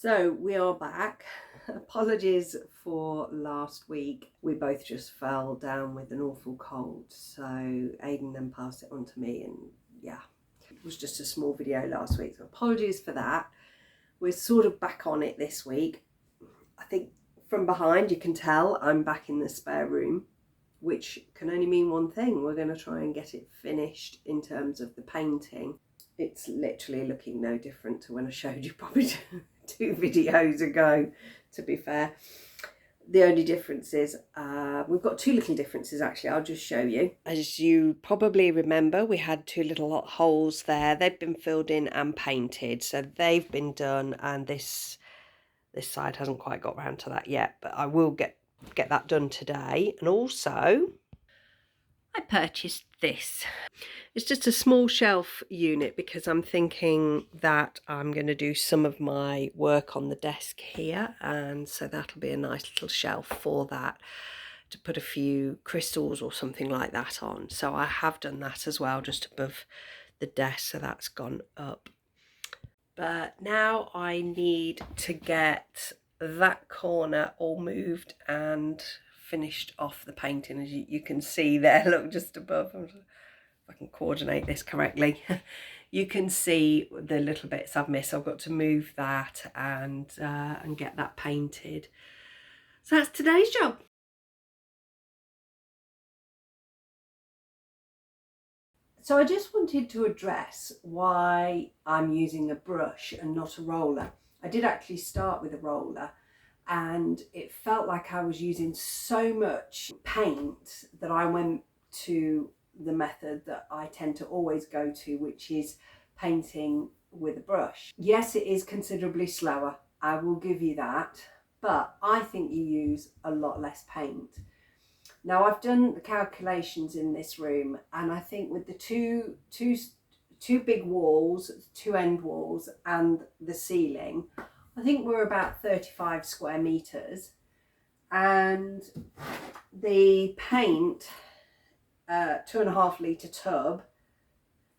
So we are back. Apologies for last week. We both just fell down with an awful cold. So Aidan then passed it on to me, and yeah, it was just a small video last week. So apologies for that. We're sort of back on it this week. I think from behind you can tell I'm back in the spare room, which can only mean one thing. We're going to try and get it finished in terms of the painting. It's literally looking no different to when I showed you probably two videos ago, to be fair. The only difference is we've got two little differences actually. I'll just show you. As you probably remember, we had two little holes there. They've been filled in and painted, so they've been done, and this side hasn't quite got round to that yet, but I will get that done today. And also I purchased this. It's just a small shelf unit because I'm thinking that I'm going to do some of my work on the desk here, and so that'll be a nice little shelf for that, to put a few crystals or something like that on. So I have done that as well, just above the desk, so that's gone up. But now I need to get that corner all moved and finished off the painting. As you can see there, look, just above, if I can coordinate this correctly, you can see the little bits I've missed. I've got to move that and get that painted. So that's today's job. So I just wanted to address why I'm using a brush and not a roller. I did actually start with a roller, and it felt like I was using so much paint that I went to the method that I tend to always go to, which is painting with a brush. Yes, it is considerably slower, I will give you that, but I think you use a lot less paint. Now I've done the calculations in this room, and I think with the two big walls, two end walls and the ceiling, I think we're about 35 square meters, and the paint 2.5 litre tub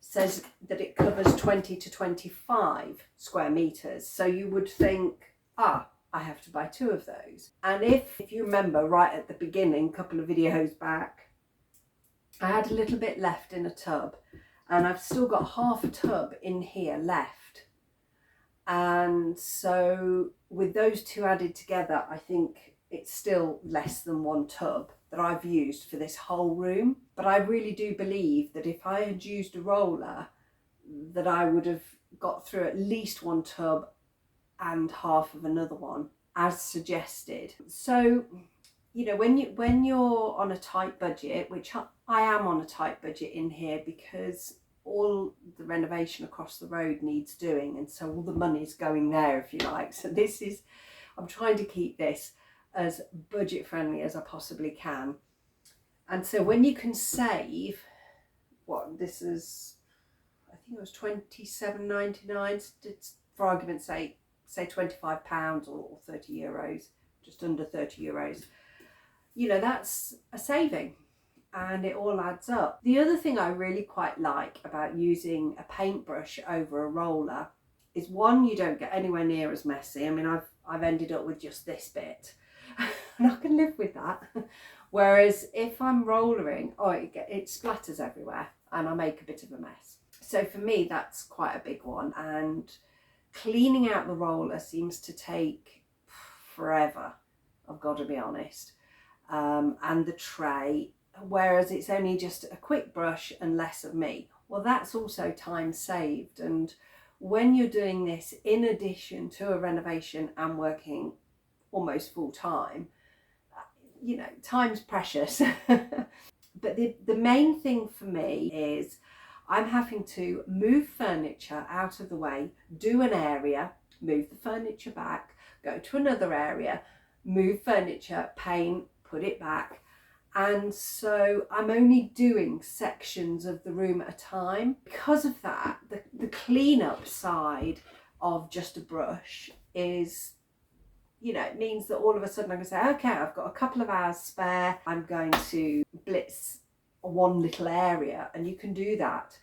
says that it covers 20 to 25 square meters. So you would think, I have to buy two of those. And if you remember right at the beginning, a couple of videos back, I had a little bit left in a tub, and I've still got half a tub in here left. And so with those two added together, I think it's still less than one tub that I've used for this whole room. But I really do believe that if I had used a roller, that I would have got through at least one tub and half of another one, as suggested. So, you know, when you're on a tight budget, which I am on a tight budget in here, because all the renovation across the road needs doing, and so all the money's going there, if you like. So this is, I'm trying to keep this as budget friendly as I possibly can. And so when you can save, what this is, I think it was £27.99, for argument's sake, say £25 or 30 euros, just under 30 euros, you know, that's a saving, and it all adds up. The other thing I really quite like about using a paintbrush over a roller is, one, you don't get anywhere near as messy. I mean, I've ended up with just this bit and I can live with that. Whereas if I'm rollering, it splatters everywhere and I make a bit of a mess. So for me, that's quite a big one, and cleaning out the roller seems to take forever, I've got to be honest, and the tray, whereas it's only just a quick brush and less of me. Well, that's also time saved, and when you're doing this in addition to a renovation and working almost full time, you know, time's precious. But the main thing for me is I'm having to move furniture out of the way, do an area, move the furniture back, go to another area, move furniture, paint, put it back. And so I'm only doing sections of the room at a time. Because of that, the cleanup side of just a brush is, you know, it means that all of a sudden I'm going to say, okay, I've got a couple of hours spare, I'm going to blitz one little area, and you can do that.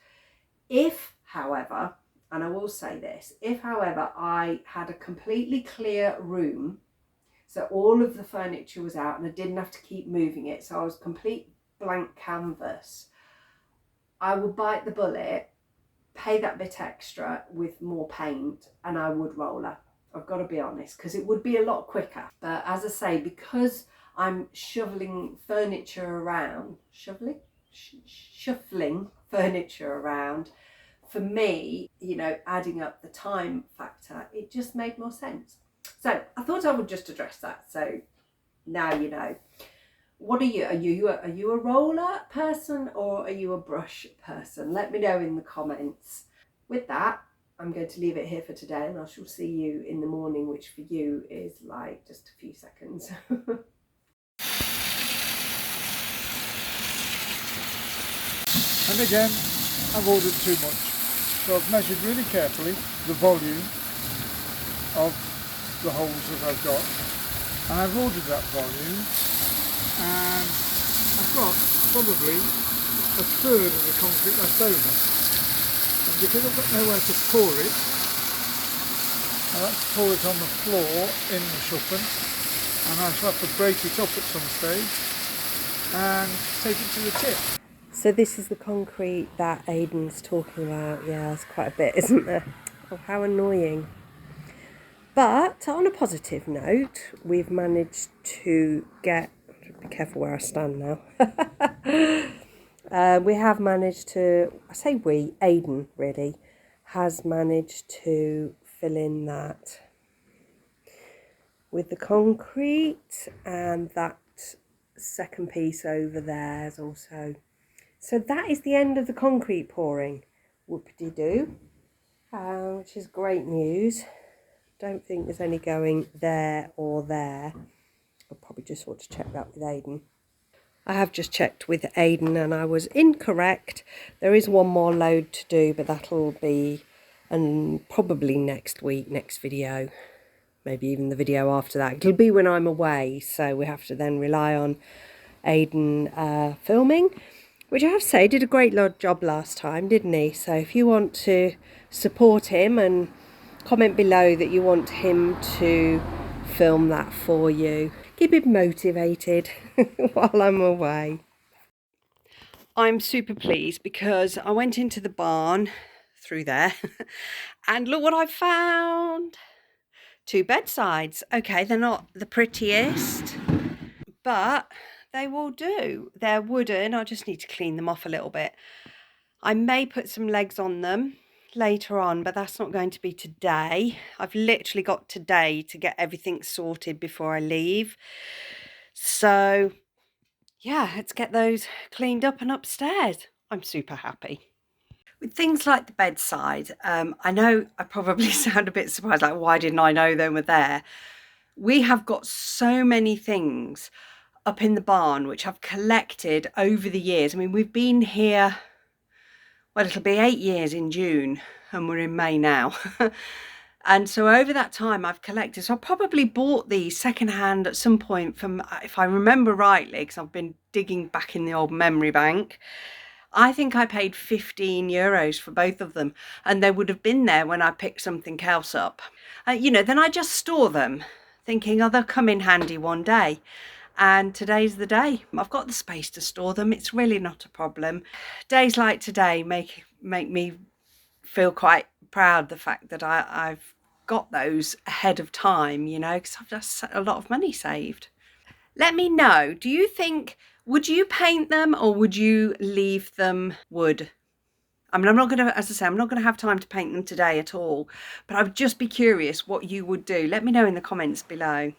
If, however, and I will say this, if however I had a completely clear room, so all of the furniture was out and I didn't have to keep moving it, so I was complete blank canvas, I would bite the bullet, pay that bit extra with more paint, and I would roller. I've got to be honest, because it would be a lot quicker. But as I say, because I'm shoveling furniture around, shuffling furniture around, for me, you know, adding up the time factor, it just made more sense. So I thought I would just address that. So now you know. What are you? Are you a roller person or are you a brush person? Let me know in the comments. With that, I'm going to leave it here for today, and I shall see you in the morning, which for you is like just a few seconds. And again, I've ordered too much. So I've measured really carefully the volume of the holes that I've got. And I've ordered that volume, and I've got probably a third of the concrete left over. And because I've got nowhere to pour it, I like to pour it on the floor in the shuppen, and I shall have to break it up at some stage and take it to the tip. So this is the concrete that Aiden's talking about. Yeah, there's quite a bit, isn't there? Oh, how annoying. But on a positive note, we've managed to get, be careful where I stand now. We have managed to, I say we, Aiden really, has managed to fill in that with the concrete, and that second piece over there is also. So that is the end of the concrete pouring. Whoop-de-doo. Which is great news. Don't think there's any going there or there. I'll probably just want to check that with Aiden. I have just checked with Aiden and I was incorrect. There is one more load to do, but that'll be probably next week, next video. Maybe even the video after that. It'll be when I'm away, so we have to then rely on Aiden filming, which I have to say did a great job last time, didn't he? So if you want to support him, and comment below that you want him to film that for you. Keep him motivated while I'm away. I'm super pleased because I went into the barn through there and look what I found. 2 bedsides. Okay, they're not the prettiest, but they will do. They're wooden. I just need to clean them off a little bit. I may put some legs on them later on, but that's not going to be today. I've literally got today to get everything sorted before I leave. So yeah, let's get those cleaned up and upstairs. I'm super happy. With things like the bedside, I know I probably sound a bit surprised, like why didn't I know they were there? We have got so many things up in the barn which I've collected over the years. I mean, we've been here, well, it'll be 8 years in June and we're in May now. And so over that time I've collected, so I probably bought these secondhand at some point from, if I remember rightly, because I've been digging back in the old memory bank, I think I paid €15 for both of them, and they would have been there when I picked something else up. You know, then I just store them thinking, oh, they'll come in handy one day. And today's the day. I've got the space to store them. It's really not a problem. Days like today make me feel quite proud, the fact that I've got those ahead of time, you know, because I've just a lot of money saved. Let me know, do you think, would you paint them or would you leave them wood? I mean, I'm not going to, as I say, I'm not going to have time to paint them today at all, but I would just be curious what you would do. Let me know in the comments below.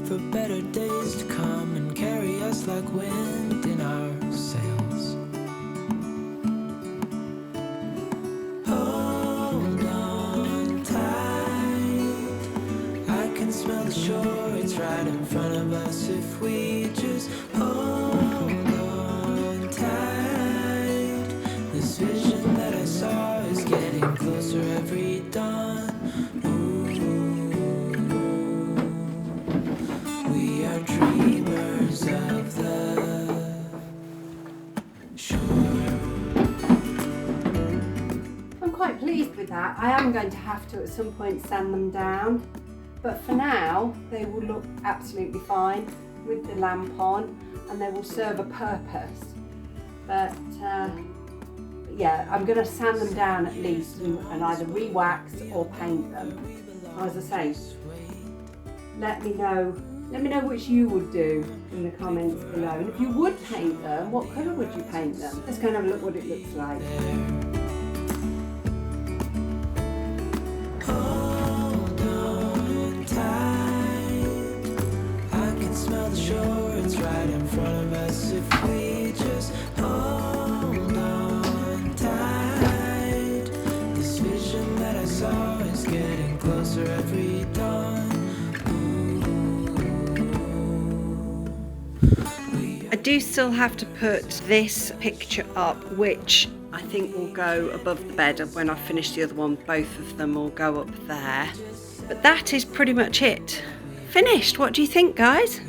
For better days to come and carry us like wind in our sails. Hold on tight, I are dreamers of the shore. I'm quite pleased with that. I am going to have to at some point sand them down, but for now they will look absolutely fine with the lamp on, and they will serve a purpose. But yeah, I'm going to sand them down at least and either re-wax or paint them. As I say, let me know which you would do in the comments below. And if you would paint them, what colour would you paint them? Let's go and have a look what it looks like. Hold on tight. I can smell the shore, it's right in front of us. If we just hold on tight, this vision that I saw is getting closer every dawn. I do still have to put this picture up, which I think will go above the bed. When I finish the other one, both of them will go up there. But that is pretty much it. Finished. What do you think, guys?